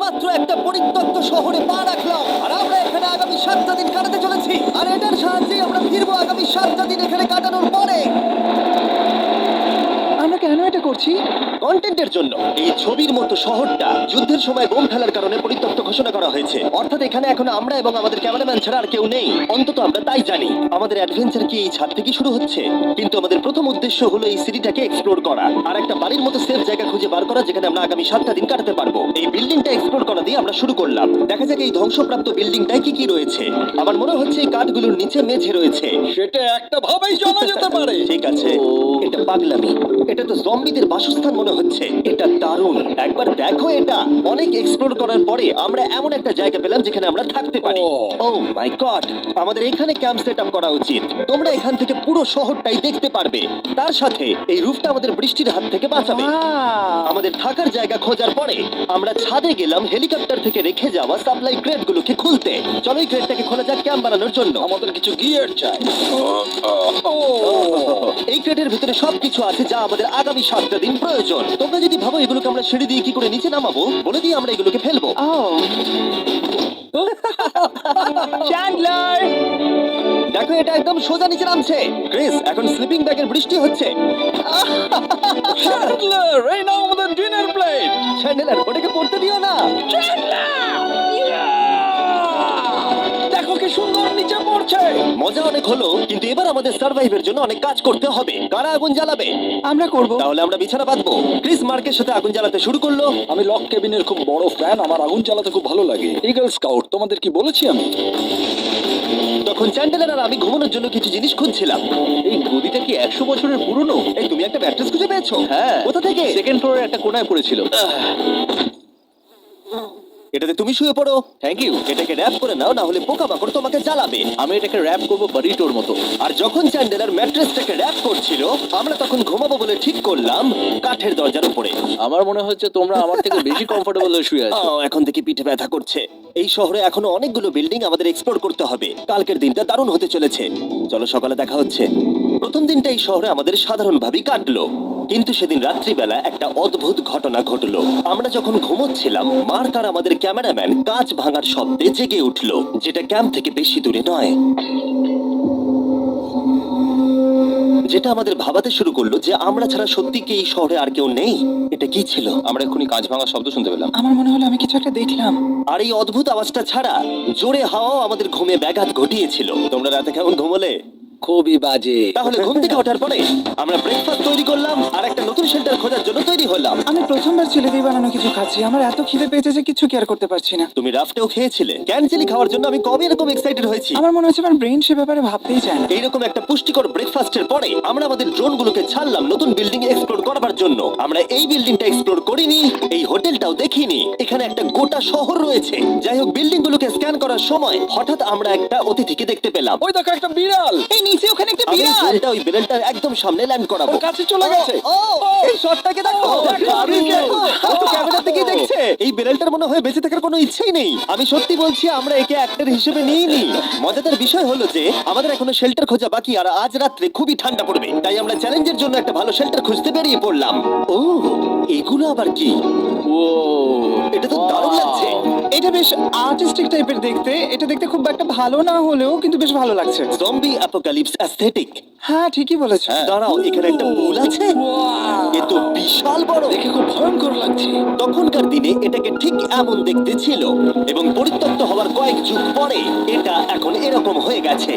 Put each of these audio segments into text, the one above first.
মাত্র একটা পরিত্যক্ত শহরে পা রাখলাম, আর আমরা এখানে আগামী 7টা দিন কাটাতে চলেছি। আর এটার সাহায্যে আমরা ফিরবো আগামী 7টা দিন এখানে কাটানোর পরে। আমরা কেন এটা করছি? কন্টেন্টের জন্য। এই ছবির মতো শহরটা যুদ্ধের সময় বোম ফেলার কারণে পরিত্যক্ত ঘোষণা করা হয়েছে। অর্থাৎ এখানে এখন আমরা এবং আমাদের ক্যামেরাম্যান ছাড়া আর কেউ নেই, অন্তত আমরা তাই জানি। আমাদের অ্যাডভেঞ্চার কি এই ছাদ থেকে শুরু হচ্ছে? কিন্তু আমাদের প্রথম উদ্দেশ্য হলো এই সিটিটাকে এক্সপ্লোর করা আর একটা বাড়ির মতো সেফ জায়গা খুঁজে বার করা যেখানে আমরা আগামী 7টা দিন কাটাতে পারবো। এই বিল্ডিংটা এক্সপ্লোর করা দিয়ে আমরা শুরু করলাম। দেখা যাক এই ধ্বংসপ্রাপ্ত বিল্ডিংটায় কি কি রয়েছে। আমার মনে হচ্ছে এই কাঠগুলোর নিচে মেঝে রয়েছে। সেটা একটা ভাবেই জানা যেতে পারে। ঠিক আছে, এটা পাগলামি। এটা তো জম্বিদের বাসস্থান মনে হচ্ছে। এটা দারুণ, একবার দেখো এটা। অনেক এক্সপ্লোর করার পরে আমরা এমন একটা জায়গা পেলাম যেখানে আমরা থাকতে পারি। ও মাই গড, আমাদের এখানে ক্যাম্প সেট আপ করা উচিত। তোমরা এখান থেকে পুরো শহরটাই দেখতে পারবে। তার সাথে এই রুফটা আমাদের বৃষ্টির হাত থেকে বাঁচাবে। আমাদের থাকার জায়গা খোঁজার পরে আমরা ছাদে গেলাম হেলিকপ্টার থেকে রেখে যাওয়া সাপ্লাই ক্রেটগুলোকে খুলতে। চলো এই ক্রেটটাকে খোলা যাক ক্যাম্প বানানোর জন্য। আমাদের কিছু গিয়ার চাই। এই ক্রেটের ভিতরে সবকিছু আছে যা আমাদের আগামী 7টা দিন প্রয়োজন। তোমরা যদি ভাবো এগুলোকে আমরা সিঁড়ি দিয়ে কি করে নিচে নামাবো, বলে দিয়ে আমরা এগুলোকে ফেলবো। চ্যান্ডলার, দেখো এটা একদম সোজা নিচে নামছে। ক্রিস, এখন স্লিপিং ব্যাগের বৃষ্টি হচ্ছে। চ্যান্ডলার, এই নাও আমাদের ডিনার প্লেট। চ্যান্ডেলার, ওটাকে পড়তে দিও না। দেখো কি সুন্দর নিচে পড়ছে। মজা অনেক হলো, কিন্তু এবার আমাদের সার্ভাইভের জন্য অনেক কাজ করতে হবে। কারা আগুন জ্বালাবে? আমরা করব। তাহলে আমরা বিছানা বাঁধবো। ক্রিস মার্কের সাথে আগুন জ্বালাতে শুরু করলো। আমি লক কেবিনের খুব বড় ফ্যান, আমার আগুন জ্বালাতে খুব ভালো লাগে। ইগল স্কাউট, তোমাদের কি বলেছি আমি? তখন চ্যান্ডেলার আর আমি ঘুমানোর জন্য কিছু জিনিস খুঁজছিলাম। এই গদিটা কি 100 বছরের পুরনো? এই তুমি একটা ম্যাট্রেস খুঁজে পেয়েছো? হ্যাঁ। কোথা থেকে? সেকেন্ড ফ্লোরের একটা কোণায় পড়েছিল। এটাতে তুমি শুয়ে পড়ো। Thank you. এটাকে র‍্যাপ করে নাও, না হলে পোকামাকড় তোমাকে জ্বালাবে। আমি এটাকে র‍্যাপ করব বারিটোর মতো। আর যখন চ্যান্ডেলার ম্যাট্রেসটাকে র‍্যাপ করছিল, আমরা তখন ঘুমাবো বলে ঠিক করলাম কাঠের দরজার উপরে। আমার মনে হচ্ছে তোমরা আমার থেকে বেশি কমফোর্টেবল হয়ে শুয়ে আছো। এখন থেকে পিঠে ব্যথা করছে। এই শহরে এখনো অনেকগুলো বিল্ডিং আমাদের এক্সপ্লোর করতে হবে। কালকের দিনটা দারুণ হতে চলেছে। চলো সকালে দেখা হচ্ছে। প্রথম দিনটা এই শহরে আমাদের সাধারণভাবেই কাটলো, কিন্তু সেদিন রাত্রিবেলা একটা অদ্ভুত ঘটনা ঘটলো। আমরা যখন ঘুমোচ্ছিলাম, মার্ক আর আমাদের ক্যামেরাম্যান কাঁচ ভাঙার শব্দে জেগে উঠলো, যেটা ক্যাম্প থেকে বেশি দূরে নয়। যেটা আমাদের ভাবাতে শুরু করলো যে আমরা ছাড়া সত্যি কি এই শহরে আর কেউ নেই। এটা কি ছিল? আমরা এক্ষুনি কাঁচ ভাঙার শব্দ শুনতে পেলাম। আমার মনে হলো আমি কিছু একটা দেখলাম। আর এই অদ্ভুত আওয়াজটা ছাড়া জোরে হাওয়াও আমাদের ঘুমে ব্যাঘাত ঘটিয়েছিল। তোমরা রাতে কেমন ঘুমোলে? খুবই বাজে। তাহলে ঘুম থেকে ওঠার পরে আমরা ব্রেকফাস্ট তৈরি করলাম আর একটা নতুন শেল্টার খোঁজার জন্য তৈরি হলাম। আমি প্রথমবার ছেলে দিয়ে বানানো কিছু খাচ্ছি। আমার এত খিদে পেয়েছে যে কিছু কেয়ার করতে পারছি না। তুমি রাফটেও খেয়েছিলে। ক্যানচেলি খাওয়ার জন্য আমি কবে এরকম এক্সাইটেড হয়েছি। আমার মনে হচ্ছে আমার ব্রেন সে ব্যাপারে ভাবতেই চায় না। এইরকম একটা পুষ্টিকর ব্রেকফাস্টের পরে আমরা আমাদের ড্রোনগুলোকে ছাড়লাম নতুন বিল্ডিং এক্সপ্লোর করার জন্য। আমরা এই বিল্ডিংটা এক্সপ্লোর করিনি, এই হোটেলটাও দেখিনি। এখানে একটা গোটা শহর রয়েছে। যাই হোক, বিল্ডিংগুলোকে স্ক্যান করার সময় হঠাৎ আমরা একটা অতিথিকে দেখতে পেলাম। ওই দেখো একটা বিড়াল। এই নিচে ওখানে একটা আমি বিড়াল। ড্রোনটা ওই বিড়ালটার একদম সামনে ল্যান্ড করাবো। ওর কাছে চলে গেছে। ও, এই শটটাকে দেখো। ক্যামেরা থেকে দেখছে। এই বিড়ালটার মনে হয় বেঁচে থাকার কোনো ইচ্ছেই নেই। আমি সত্যি বলছি, আমরা একে অ্যাক্টর হিসেবে নিইনি। মজাদার বিষয় হলো যে আমাদের এখনো শেল্টার খোঁজা বাকি, আর আজ রাত্রে খুবই ঠান্ডা পড়বে। তাই আমরা চ্যালেঞ্জের জন্য একটা ভালো শেল্টার খুঁজতে বেরিয়ে পড়লাম। ও, এগুলো আবার কি? ও, এটা তো দারুণ লাগছে। এটা বেশ আর্টিস্টিক টাইপের দেখতে। এটা দেখতে খুব একটা ভালো না হলেও কিন্তু বেশ ভালো লাগছে। Zombie apocalypse aesthetic. হ্যাঁ, ঠিকই বলেছো। দাঁড়াও, এখানে একটা পুল আছে। এ তো বিশাল বড়। দেখে খুব ভয়ঙ্কর লাগছে। তখনকার দিনে এটাকে ঠিক এমন দেখতে ছিল, এবং পরিত্যক্ত হওয়ার কয়েক যুগ পরে এটা এখন এরকম হয়ে গেছে।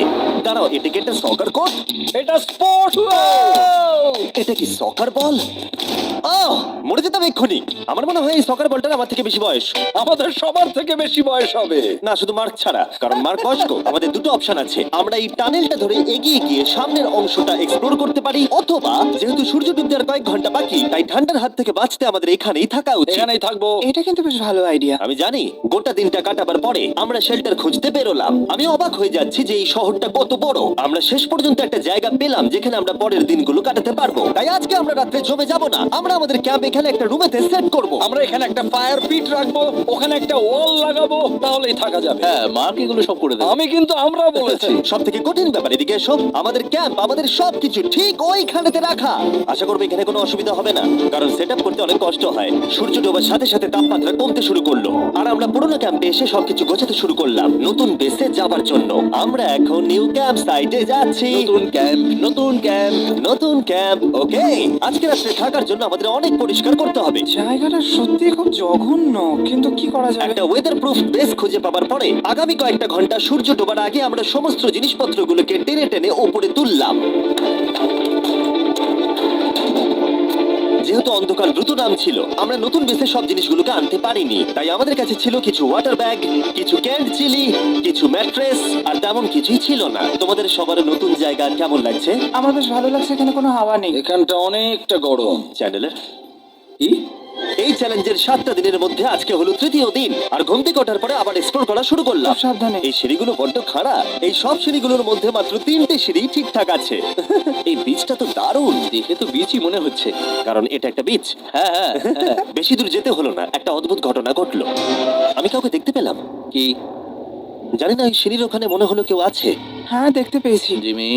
দাঁড়াও, এটাকে একটা সকার কোট? এটা স্পোর্টস। এটা কি সকার বল? মরে যেতাম এক্ষুনি। আমার মনে হয় এই সকার বলটার আমার থেকে বেশি বয়স। আমাদের সবার থেকে বেশি বয়স হবে। না, শুধু মার্ক ছাড়া, কারণ মার্ক বয়স্ক। আমাদের দুটো অপশন আছে। আমরা এই টানেলটা ধরে এগিয়ে গিয়ে সামনের অংশটা এক্সপ্লোর করতে পারি, অথবা যেহেতু সূর্য ডুবতে আর কয়েক ঘন্টা বাকি, তাই ঠান্ডার হাত থেকে বাঁচতে আমাদের এখানেই থাকা উচিত। এখানেই থাকবো। এটা কিন্তু বেশ ভালো আইডিয়া। আমি জানি। গোটা দিনটা কাটাবার পরে আমরা শেল্টার খুঁজতে বেরোলাম। আমি অবাক হয়ে যাচ্ছি যে এই শহরটা কত বড়। আমরা শেষ পর্যন্ত একটা জায়গা পেলাম যেখানে আমরা পরের দিনগুলো কাটাতে পারবো। তাই আজকে আমরা রাত্রে জমে যাব না, আমরা আমাদের ক্যাম্প এখানে একটা রুমেতে সেট করব। আমরা এখানে একটা ফায়ার পিট রাখবো, ওখানে একটা ওয়াল লাগাবো, তাহলেই থাকা যাবে। হ্যাঁ মার্ক এগুলো সব করে দেবে। আমি কিন্তু আমরা বলেছি। সব থেকে কঠিন ব্যাপার এদিকে এসো, আমাদের ক্যাম্প আমাদের সবকিছু ঠিক ওইখানেতে রাখা। আশা করবো এখানে কোনো অসুবিধা হবে না, কারণ সেট আপ করতে অনেক কষ্ট হয়। সূর্য ডোবার সাথে সাথে তাপমাত্রা কমতে শুরু করলো, আর আমরা পুরোনো ক্যাম্পে এসে সবকিছু গোছাতে শুরু করলাম নতুন বেসে যাবার জন্য। আমরা এখন নিউ ক্যাম্প সাইটে যাচ্ছি। নতুন ক্যাম্প, নতুন ক্যাম্প। নতুন ক্যাম্প, ওকে। আজকে রাত্রে থাকার জন্য আমাদের অনেক পরিষ্কার করতে হবে। জায়গাটা সত্যি খুব জঘন্য, কিন্তু কি করা যাবে? একটা ওয়েদার প্রুফ বেস খুঁজে পাবার পরে আগামী কয়েকটা ঘন্টা সূর্য ডোবার আগে আমরা সমস্ত জিনিসপত্রগুলোকে টেনে টেনে ওপরে তুললাম। যেহেতু অন্ধকার দ্রুত নামছিল, আমরা নতুন বেসে সব জিনিসগুলোকে আনতে পারিনি। তাই আমাদের কাছে ছিল কিছু ওয়াটার ব্যাগ, কিছু ক্যান্ড চিলি, কিছু ম্যাট্রেস, আর তেমন কিছুই ছিল না। তোমাদের সবার নতুন জায়গা কেমন লাগছে? আমার বেশ ভালো লাগছে, এখানে কোনো হাওয়া নেই। এখানটা অনেকটা গরম। চ্যানেলের কি? এই চ্যালেঞ্জের 7টা দিনের মধ্যে আজকে হলো তৃতীয় দিন, আর ঘুম থেকে ওঠার পরে আবার এক্সপ্লোর করা শুরু করলাম। খুব সাবধানে। এই সিঁড়িগুলো বড্ড খাড়া। এই সব সিঁড়িগুলোর মধ্যে মাত্র 3টে সিঁড়ি ঠিকঠাক আছে। এই বীজটা তো দারুণ, দেখে তো বিচই মনে হচ্ছে। কারণ এটা একটা বীজ। হ্যাঁ হ্যাঁ হ্যাঁ। বেশি দূর যেতে হলো না, একটা অদ্ভুত ঘটনা ঘটলো। আমি কাউকে দেখতে পেলাম, কি জানি না, ওই সিঁড়ির ওখানে মনে হলো কেউ আছে। হ্যাঁ, দেখতে পেয়েছি। জিমি?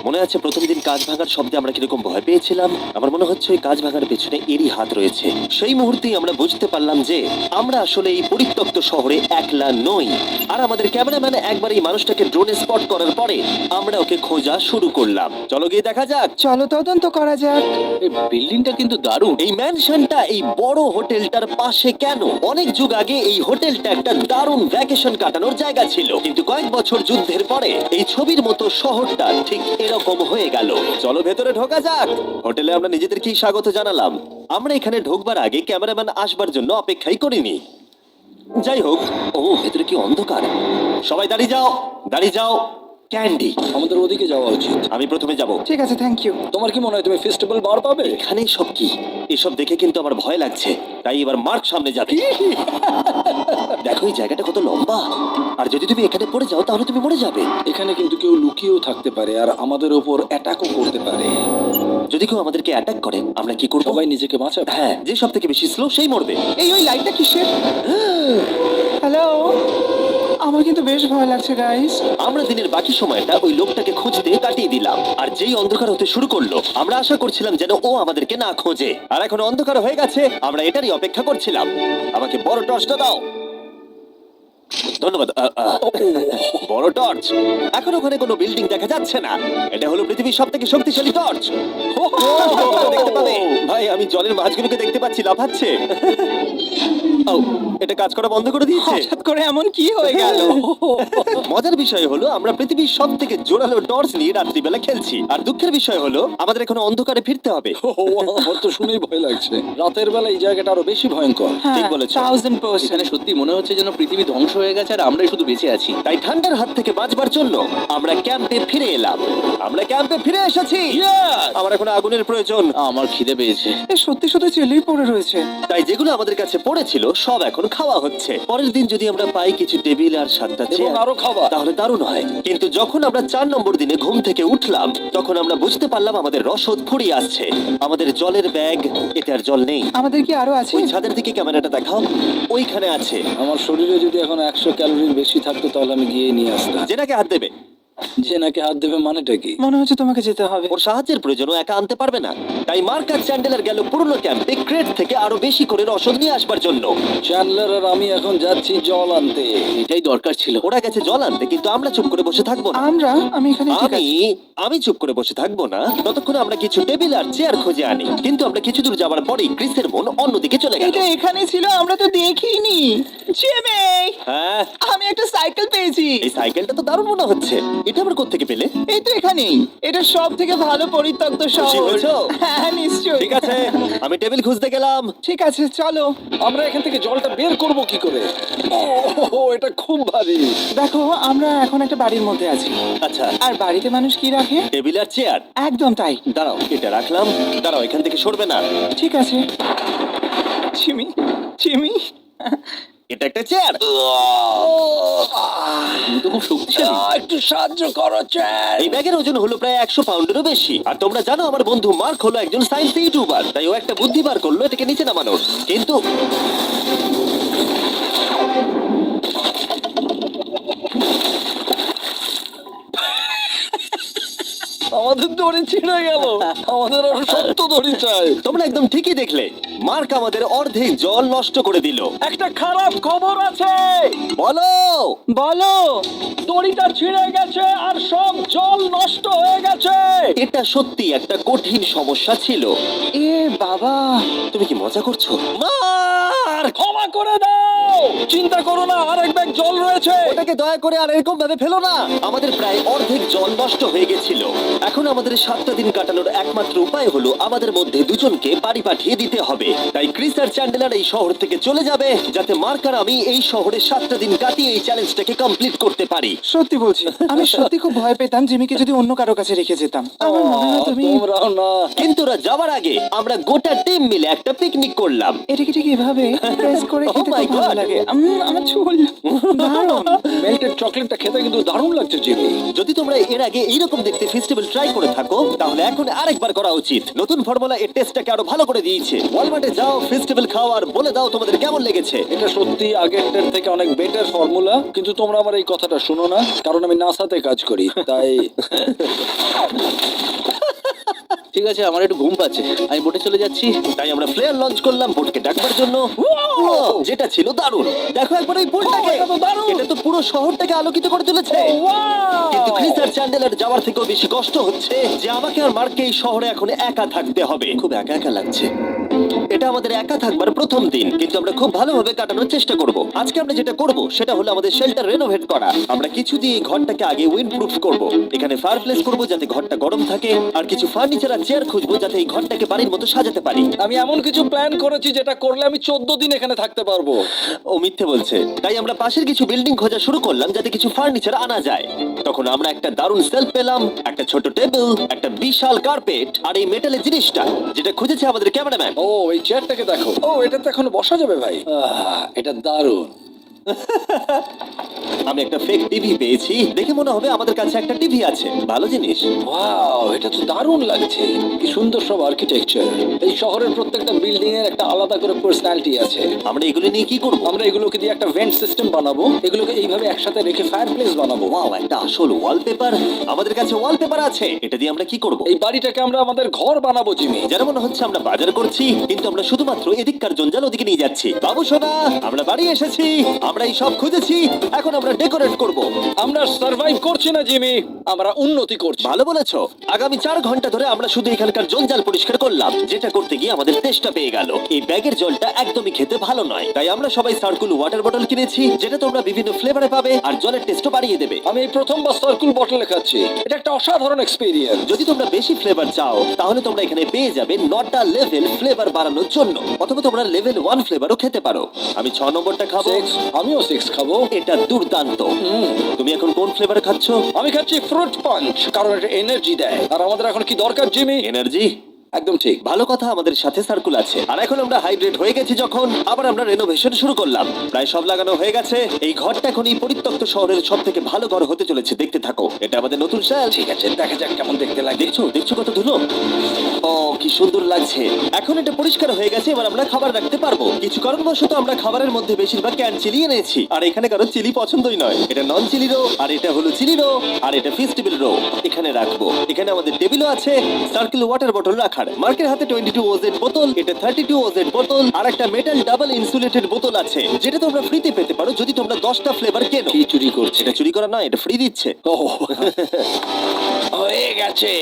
মনে আছে প্রথম দিন কাঁচ ভাঙার শব্দে আমরা কিরকম ভয় পেয়েছিলাম? আমার মনে হচ্ছে ওই কাঁচ ভাঙার পেছনে এরই হাত রয়েছে। সেই মুহূর্তেই আমরা বুঝতে পারলাম যে আমরা আসলে এই পরিত্যক্ত শহরে একলা নই। আর আমাদের ক্যামেরাম্যান একবার এই মানুষটাকে ড্রোনে স্পট করার পরে আমরা ওকে খোঁজা শুরু করলাম। চলো গিয়ে দেখা যাক। চলো তদন্ত করা যাক। এই বিল্ডিংটা কিন্তু দারুণ। এই ম্যানশনটা এই বড় হোটেলটার পাশে কেন? অনেক যুগ আগে এই হোটেলটা একটা দারুণ ভ্যাকেশন কাটানোর জায়গা ছিল, কিন্তু কয়েক বছর যুদ্ধের পরে এই ছবির মতো শহরটা ঠিক এরকম হয়ে গেল। চলো ভেতরে ঢোকা যাক। হোটেলে আমরা নিজেদেরকেই স্বাগত জানালাম। আমরা এখানে ঢোকবার আগে ক্যামেরাম্যান আসবার জন্য অপেক্ষাই করিনি। যাই হোক, ও ভেতরে কি অন্ধকার। সবাই দাঁড়িয়ে যাও, দাঁড়িয়ে যাও। ক্যান্ডি, আমাদের ওদিকে যাওয়া উচিত। আমি প্রথমে যাব। ঠিক আছে, থ্যাংক ইউ। তোমার কি মনে হয় তুমি ফেস্টিভ্যাল বার পাবে? এখানে সব কি? এসব দেখে কিন্তু আমার ভয় লাগছে, তাই এবার মার্ক সামনে যাবে। দেখো এই জায়গাটা কত লম্বা, আর যদি তুমি এখানে পড়ে যাও তাহলে তুমি মরে যাবে। এখানে কিন্তু কেউ লুকিয়েও থাকতে পারে আর আমাদের ওপর অ্যাটাকও করতে পারে। যদি কেউ আমাদেরকে অ্যাটাক করে আমরা কি করব? সবাই নিজেকে বাঁচাবে। হ্যাঁ, যে সব থেকে বেশি স্লো সেই মরবে। এই ওই লাইটটা কিসের? হ্যালো, আমার কিন্তু বেশ ভয় লাগছে গাইস। আমরা দিনের বাকি সময়টা ওই লোকটাকে খুঁজতে কাটিয়ে দিলাম, আর যেই অন্ধকার হতে শুরু করলো আমরা আশা করছিলাম যেন ও আমাদেরকে না খোঁজে। আর এখন অন্ধকার হয়ে গেছে, আমরা এটারই অপেক্ষা করছিলাম। আমাকে বড় টর্চটা দাও। ধন্যবাদ। বড় টর্চ। এখন ওখানে কোনো বিল্ডিং দেখা যাচ্ছে না। এটা হলো পৃথিবীর সব থেকে শক্তিশালী টর্চ। দেখতে পাবে ভাই, আমি জলের মাছগুলোকে দেখতে পাচ্ছি লাফাচ্ছে। ও, এটা কাজ করা বন্ধ করে দিয়েছে। হঠাৎ করে এমন কি হয়ে গেল? মজার বিষয় হলো আমরা পৃথিবীর সব থেকে জোরালো টর্চ নিয়ে রাত্রিবেলা খেলছি, আর দুঃখের বিষয় হলো আমাদের এখন অন্ধকারে ফিরতে হবে। আমার তো শুনেই ভয় লাগছে। রাতের বেলা এই জায়গাটা আরো বেশি ভয়ঙ্কর। ঠিক বলেছো। 1000%। এখানে সত্যি মনে হচ্ছে যেন পৃথিবী ধ্বংস হয়ে গেছে আর আমরাই শুধু বেঁচে আছি। তাই ঠান্ডার হাত থেকে বাঁচবার জন্য আমরা ক্যাম্পে ফিরে এলাম। আমরা ক্যাম্পে ফিরে এসেছি। আমার এখন আগুনের প্রয়োজন। আমার খিদে পেয়েছে। এ সত্যি সত্যি চেলেই পড়ে রয়েছে। তাই যেগুলো আমাদের কাছে পড়েছিল সব এখন খাওয়া হচ্ছে। পরের দিন যদি আমরা পাই কিছু টেবিল আর 7টা এবং চেয়ার, আরো খাবার। তাহলে দারুণ হয়। কিন্তু যখন আমরা 4 নম্বর দিনে ঘুম থেকে উঠলাম তখন আমরা বুঝতে পারলাম আমাদের রসদ ফুরিয়ে আসছে। আমাদের জলের ব্যাগ, এতে আর জল নেই। আমাদের কি আরো আছে? ওই ছাদের দিকে ক্যামেরাটা দেখাও, ওইখানে আছে। আমার শরীরে যদি এখন 100 ক্যালোরির বেশি থাকতো তাহলে আমি গিয়ে নিয়ে আসতাম। জেনাকে হাত দেবে। যে নাকি হাত দেবে মানেটা কি? মনে হচ্ছে তোমাকে যেতে হবে। ওর সাহায্যের প্রয়োজন, ও একা আনতে পারবে না। তাই মার্ক আর চ্যান্ডেলার গেল পুরনো ক্যাম্পে ক্রেট থেকে আরো বেশি করে রসদ নিয়ে আসবার জন্য। চ্যান্ডলার আর আমি এখন যাচ্ছি জল আনতে। এটাই দরকার ছিল। ওরা গেছে জল আনতে, কিন্তু আমরা চুপ করে বসে থাকবো না। আমি এখানে ঠিক আমি আছি। আমি চুপ করে বসে থাকবো না ততক্ষণ আমরা কিছু টেবিল আর চেয়ার খুঁজে আনি। কিন্তু আমরা কিছু দূর যাওয়ার পরেই ক্রিসের মন অন্যদিকে চলে গেল। এটা এখানে ছিল, আমরা তো দেখিনি। জিমি, হ্যাঁ, আমি একটা সাইকেল পেয়েছি। এই সাইকেলটা তো দারুণ মনে হচ্ছে। এটা আবার কোত্থেকে পেলে? এই তো এখানেই। এটা সব থেকে ভালো পরিত্যক্ত খুশি শহর। হয়েছো? হ্যাঁ, নিশ্চয়ই। ঠিক আছে, আমি টেবিল খুঁজতে গেলাম। ঠিক আছে, চলো। আমরা এখান থেকে জলটা বের করব কি করে? ও এটা খুব ভারী। দেখো, আমরা এখন একটা বাড়ির মধ্যে আছি। আচ্ছা, আর বাড়িতে মানুষ কি রাখে? টেবিল আর চেয়ার। একদম তাই। দাঁড়াও, এটা রাখলাম। দাঁড়াও, এখান থেকে সরবে না। ঠিক আছে। চিমি, এটা একটা চেয়ার। তো খুব শক্তিশালী। একটু সাহায্য করো চ্যান। এই ব্যাগের ওজন হলো প্রায় 100 পাউন্ডেরও বেশি। আর তোমরা জানো আমার বন্ধু মার্ক হলো একজন সায়েন্স ইউটিউবার, তাই ও একটা বুদ্ধি বার করলো এটাকে নিচে নামানোর। কিন্তু আমাদের দড়ি ছিঁড়ে গেল। আমাদের আরো শক্ত দড়ি চাই। তোমরা একদম ঠিকই দেখলে, মার্ক আমাদের অর্ধেক জল নষ্ট করে দিল। একটা খারাপ খবর আছে, বলো। বলো। দড়িটা ছিঁড়ে গেছে আর সব জল নষ্ট হয়ে গেছে। এটা সত্যি একটা কঠিন সমস্যা ছিল। এ বাবা। তুমি কি মজা করছো? মার্ক, ক্ষমা করে দাও। চিন্তা করো না, আরেক ব্যাগ জল রয়েছে। ওটাকে দয়া করে আর এরকম ভাবে ফেলো না। আমাদের প্রায় অর্ধেক জল নষ্ট হয়ে গেছিল। এখন আমাদের 7টা দিন কাটানোর একমাত্র উপায় হলো আমাদের মধ্যে দুজনকে বাড়ি পাঠিয়ে দিতে হবে। তাই ক্রিস আর চ্যান্ডেলার এই শহর থেকে চলে যাবে, যাতে মার্ক আর আমি এই শহরে 7টা দিন কাটিয়ে এই চ্যালেঞ্জটাকে কমপ্লিট করতে পারি। সত্যি বলছি, আমি সত্যি খুব ভয় পেতাম জিমিকে যদি অন্য কারো কাছে রেখে যেতাম। আমার মনে হয় তুমি তোমরাও না। কিন্তু ওরা যাওয়ার আগে আমরা গোটা টিম মিলে একটা পিকনিক করলাম। এটাকে ঠিক এভাবে প্রেস করে Oh খেতে my খুব ভালো God! লাগে। আমার চুল দারুণ। মেল্টেড চকলেটটা খেতে কিন্তু দারুণ লাগছে জিমি। যদি তোমরা এর আগে এইরকম দেখতে ফেস্টিভ্যাল ট্রাই করে থাকো, তাহলে এখন আরেকবার করা উচিত। নতুন ফর্মুলা এর টেস্টটাকে আরো ভালো করে দিয়েছে। ওয়ালমার্টে যাও, ফেস্টিভ্যাল খাও আর বলে দাও তোমাদের কেমন লেগেছে। এটা সত্যি আগেরটার থেকে অনেক বেটার ফর্মুলা, কিন্তু তোমরা আমার এই কথাটা শুনো না, কারণ আমি নাসাতে কাজ করি, তাই ঠিক আছে, আমার একটু ঘুম পাচ্ছে, আমি বোটে চলে যাচ্ছি। তাই আমরা ফ্লেয়ার লঞ্চ করলাম বোটকে ডাকবার জন্য, যেটা ছিল দারুণ। দেখো একবার ওই বোটটাকে, এটা তো দারুণ! এটা তো পুরো শহরটাকে আলোকিত করে তুলেছে। কিন্তু ক্রিস আর চ্যান্ডেলার যাওয়ার থেকেও বেশি কষ্ট হচ্ছে যে আমাকে আর মার্ককে এই শহরে এখন একা থাকতে হবে। খুব একা একা লাগছে। এটা আমাদের একা থাকবার প্রথম দিন, কিন্তু আমরা খুব ভালোভাবে কাটানোর চেষ্টা করব। আজকে আমরা যেটা করব সেটা হলো আমাদের শেল্টার রেনোভেট করা। আমরা কিছু দিয়ে এই ঘরটাকে আগে উইন্ড প্রুফ করব। এখানে ফায়ারপ্লেস করব যাতে ঘরটা গরম থাকে, আর কিছু ফার্নিচার আর চেয়ার খুঁজবো যাতে এই ঘরটাকে বাড়ির মতো সাজাতে পারি। আমি এমন কিছু প্ল্যান করেছি যেটা করলে আমি 14 দিন এখানে থাকতে পারবো। ও মিথ্যে বলছে। তাই আমরা পাশের কিছু বিল্ডিং খোঁজা শুরু করলাম যাতে কিছু ফার্নিচার আনা যায়। তখন আমরা একটা দারুণ সেলফ পেলাম, একটা ছোট টেবিল, একটা বিশাল কার্পেট আর এই মেটালের জিনিসটা যেটা খুঁজেছে আমাদের ক্যামেরাম্যান। ও এই চেয়ারটাকে দেখো, ও এটাতে এখন বসা যাবে ভাই। এটা দারুণ। আমি একটা ফেক টিভি পেয়েছি, দেখে মনে হবে আমাদের কাছে একটা টিভি আছে। ভালো জিনিস। ওয়াও, এটা তো দারুণ লাগছে। কি সুন্দর সব আর্কিটেকচার। এই শহরের প্রত্যেকটা বিল্ডিং এর একটা আলাদা করে পার্সোনালিটি আছে। আমরা এগুলো নিয়ে কি করব? আমরা এগুলোকে দিয়ে একটা ভেন্ট সিস্টেম বানাবো, এগুলোকে এইভাবে একসাথে রেখে ফায়ারপ্লেস বানাবো। ওয়াও, একটা আসল ওয়ালপেপার। আমাদের কাছে ওয়ালপেপার আছে। এটা দিয়ে আমরা কি করব? এই বাড়িটাকে আমরা আমাদের ঘর বানাবো জিমি। যেন মনে হচ্ছে আমরা বাজার করছি, কিন্তু আমরা শুধুমাত্র এদিককার জঞ্জাল ওদিকে নিয়ে যাচ্ছি। বাবু সোনা, আমরা বাড়ি এসেছি। আমরা এই সব খুঁজেছি, এখন আমরা ডেকোরেট করব। আমরা সার্ভাইভ করছি না জিমি, আমরা উন্নতি করছি। ভালো বলেছো। আগামী 4 ঘন্টা ধরে আমরা শুধু এখানকার জঞ্জাল পরিষ্কার করলাম, যেটা করতে গিয়ে আমাদের তেষ্টা পেয়ে গেল। এই ব্যাগের জলটা একদমই খেতে ভালো নয়, তাই আমরা সবাই সার্কুল ওয়াটার বটল কিনেছি, যেটা তোমরা বিভিন্ন ফ্লেভারে পাবে আর জলের টেস্টও বাড়িয়ে দেবে। আমি এই প্রথমবার সার্কুল বটলে খাচ্ছি, এটা একটা অসাধারণ এক্সপেরিয়েন্স। যদি তোমরা বেশি ফ্লেভার চাও, তাহলে তোমরা এখানে পেয়ে যাবে 9টা লেভেল ফ্লেভার বাড়ানোর জন্য, অথবা তোমরা লেভেল 1 ফ্লেভারও খেতে পারো। আমি 6 নম্বরটা খাবো। আমিও 6 খাবো। এটা দুর্দান্ত। তুমি এখন কোন ফ্লেভার খাচ্ছ? আমি খাচ্ছি ফ্রুট পাঞ্চ, কারণ এটা এনার্জি দেয়। আর আমাদের এখন কি দরকার জিমি? এনার্জি। একদম ঠিক। ভালো কথা, আমাদের সাথে সার্কুল আছে। আর এখন আমরা হাইড্রেট হয়ে গেছি যখন, আবার আমরা রেনোভেশন শুরু করলাম। প্রায় সব লাগানো হয়ে গেছে। এই ঘরটা এখন এই পরিত্যক্ত শহরের সব থেকে ভালো ঘর হতে চলেছে। দেখতে থাকো, এটা আমাদের নতুন শেল। ঠিক আছে, দেখা যাক কেমন দেখতে লাগে। দেখছো কত ধুলো। ও কি সুন্দর লাগছে। এখন এটা পরিষ্কার হয়ে গেছে, এবার আমরা খাবার রাখতে পারবো। কিছু কারণবশত আমরা খাবারের মধ্যে বেশিরভাগ ক্যান চিলি এনেছি, আর এখানে কারো চিলি পছন্দই নয়। এটা নন চিলি রো, আর এটা হলো চিলি রো, আর এটা ফেস্টিভ্যাল রো। এখানে রাখবো। এখানে আমাদের টেবিলও আছে, সার্কেল ওয়াটার বটল রাখার। মার্কের হাতে 22 ওজেড বোতল, এটা 32 ওজেড বোতল, আর একটা মেটাল ডাবল ইনসুলেটেড বোতল আছে, যেটা তোমরা ফ্রিতে পেতে পারো যদি তোমরা 10টা ফ্লেভার কেনো। কি চুরি করছে? এটা চুরি করা নয়, এটা ফ্রি দিচ্ছে। ও হয়ে গেছে।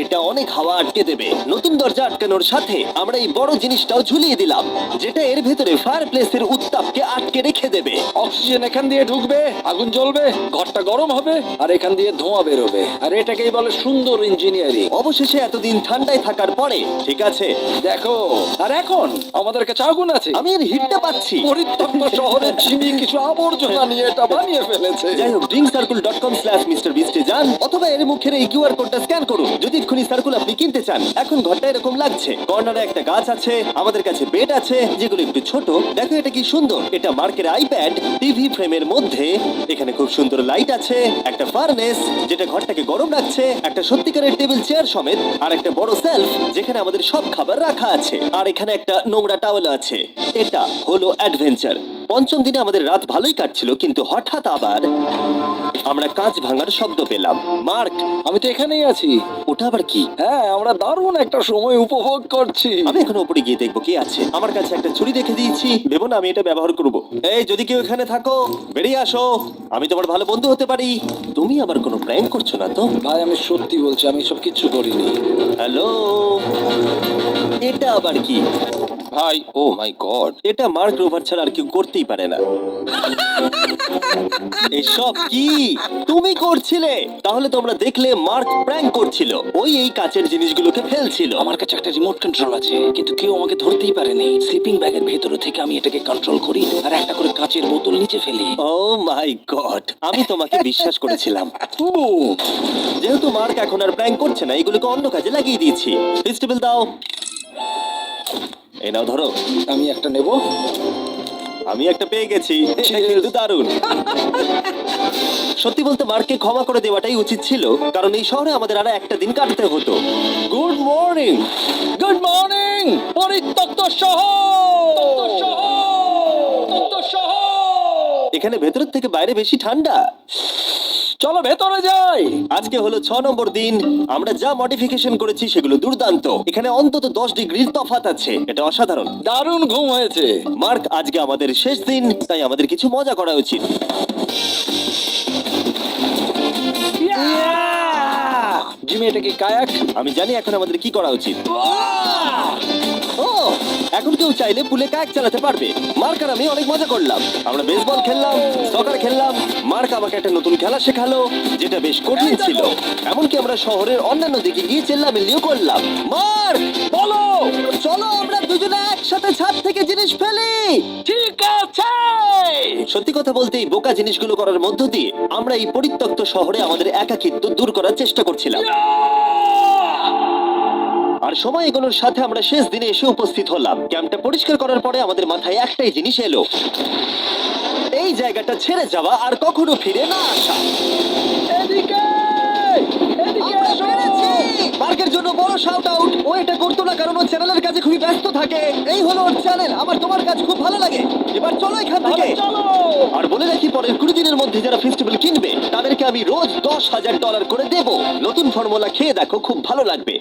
এটা অনেক হাওয়া আটকে দেবে। নতুন দরজা আটকানোর সাথে আমরা এই বড় জিনিসটাও ঝুলিয়ে দিলাম, যেটা এর ভেতরে ফায়ারপ্লেসের উত্তাপকে আটকে রেখে দেবে। অক্সিজেন এখান দিয়ে ঢুকবে, আগুন জ্বলবে, ঘরটা গরম হবে, আর এখান দিয়ে ধোঁয়া বেরোবে। আর এটাকেই বলে সুন্দর ইঞ্জিনিয়ারিং। অবশেষে এতদিন ঠান্ডায় থাকার পরে ঠিক আছে। দেখো, আর এখন আমাদের কাছে আগুন আছে। আমি এর হিটটা পাচ্ছি। পরিত্যক্ত শহরে জিমি কিছু আবর্জনা নিয়ে এটা বানিয়ে ফেলেছে। যাই হোক, drinkcircle.com/MrBeast এ যান, অথবা এর মুখের এই কিউআর বারকোডটা স্ক্যান করুন যদি এক্ষুনি সার্কুল আপনি কিনতে চান। এখন ঘরটা এরকম লাগছে, কর্নারে একটা গাছ আছে, আমাদের কাছে বেড আছে যেগুলো একটু ছোট। দেখো এটা কি সুন্দর, এটা মার্কের আইপ্যাড টিভি ফ্রেমের মধ্যে। এখানে খুব সুন্দর লাইট আছে, একটা ফার্নেস যেটা ঘরটাকে গরম রাখছে, একটা সত্যিকারের টেবিল চেয়ার সমেত, আর একটা বড় সেলফ যেখানে আমাদের সব খাবার রাখা আছে। আর এখানে একটা নোংরা টাওয়েল আছে। এটা হলো অ্যাডভেঞ্চার। পঞ্চম দিনে আমাদের রাত ভালোই কাটছিল, কিন্তু হঠাৎ আবার আমরা কাঁচ ভাঙার শব্দ পেলাম। মার্ক, আমি তো এখানেই আছি। ওটা আবার কি? হ্যাঁ, আমরা দারুণ একটা সময় উপভোগ করছি। আমি এখন উপরে গিয়ে দেখবো কি আছে। আমার কাছে একটা ছুরি রেখে দিয়েছি, ভেবো না আমি এটা ব্যবহার করব। এই যদি কেউ এখানে থাকো বেরিয়ে আসো, আমি তোমার ভালো বন্ধু হতে পারি। তুমি আবার কোনো প্র্যাঙ্ক করছো না তো? ভাই, আমি সত্যি বলছি, আমি সব কিচ্ছু করিনি। হ্যালো, এটা আবার কি? ভাই, ও মাই গড। এটা মার্ক রোভার ছাড়া আর কেউ করতেই পারে না। এসব কি তুমি করছিলে? তাহলে তোমরা দেখলে মার্ক প্র্যাঙ্ক করছিল। ওই এই কাচের জিনিসগুলোকে ফেলছিল। আমার কাছে একটা রিমোট কন্ট্রোল আছে, কিন্তু কেউ আমাকে ধরতেই পারেনি। স্লিপিং ব্যাগের ভেতরে থেকে আমি এটাকে কন্ট্রোল করি আর একটা করে কাঁচের বোতল নিচে ফেলি। ও মাই গড, আমি তোমাকে বিশ্বাস করেছিলাম। বুম! যেহেতু মার্ক এখন আর প্র্যাঙ্ক করছে না, এগুলোকে অন্য কাজে লাগিয়ে দিয়েছি। ফেস্টিভ্যাল দাও। এই নাও ধরো। আমি একটা নেব। আমি একটা পেয়ে গেছি, এটা কিন্তু দারুণ। সত্যি বলতে মার্ককে ক্ষমা করে দেওয়াটাই উচিত ছিল, কারণ এই শহরে আমাদের আর একটা দিন কাটতে হতো। Good morning. গুড মর্নিং, পরিত্যক্ত শহর। এখানে ভেতরের থেকে বাইরে বেশি ঠান্ডা। চলো ভেতরে যাই। আজকে হলো 6 নম্বর দিন। আমরা যা মডিফিকেশন করেছি সেগুলো দুর্দান্ত। এখানে অন্তত 10 ডিগ্রির তফাৎ আছে, এটা অসাধারণ। দারুণ ঘুম হয়েছে। মার্ক, আজকে আমাদের শেষ দিন, তাই আমাদের কিছু মজা করা উচিত। জিমি, এটা কি কায়াক? আমি জানি এখন আমাদের কি করা উচিত। ও, এখন কেউ চাইলে পুলে কায়াক চালাতে পারবে। মার্ক আর আমি অনেক মজা করলাম। আমরা বেসবল খেললাম, সকার খেললাম। মার্ক আমাকে একটা নতুন খেলা শেখালো, যেটা বেশ কঠিন ছিল। এমনকি আমরা শহরের অন্যান্য দিকে গিয়ে চেল্লামিল্লিও করলাম। মার্ক, বলো। চলো আমরা দুজনে একসাথে ছাদ থেকে জিনিস ফেলি। ঠিক আছে। সত্যি কথা বলতে এই বোকা জিনিসগুলো করার মধ্য দিয়ে আমরা এই পরিত্যক্ত শহরে আমাদের একাকিত্ব দূর করার চেষ্টা করছিলাম। আর সময় এগোনোর সাথে আমরা শেষ দিনে এসে উপস্থিত হলাম। ক্যাম্পটা পরিষ্কার করার পরে আমাদের মাথায় একটাই জিনিস এলো, এই জায়গাটা ছেড়ে যাওয়া আর কখনো ফিরে না আসা। এদিকে, এদিকে আমরা এসো। পেরেছি! মার্কের জন্য বড় শাউট আউট। ও এটা করতো না কারণ ও চ্যানেলের কাছে খুবই ব্যস্ত থাকে। এই হলো ওর চ্যানেল। আমার তোমার কাজ খুব ভালো লাগে। এবার চলো এখান থেকে। তাহলে চলো। আর বলে রাখি, পরের 20 দিনের মধ্যে যারা ফেস্টিভ্যাল কিনবে তাদেরকে আমি রোজ $10,000 করে দেব। নতুন ফর্মুলা খেয়ে দেখো, খুব ভালো লাগবে।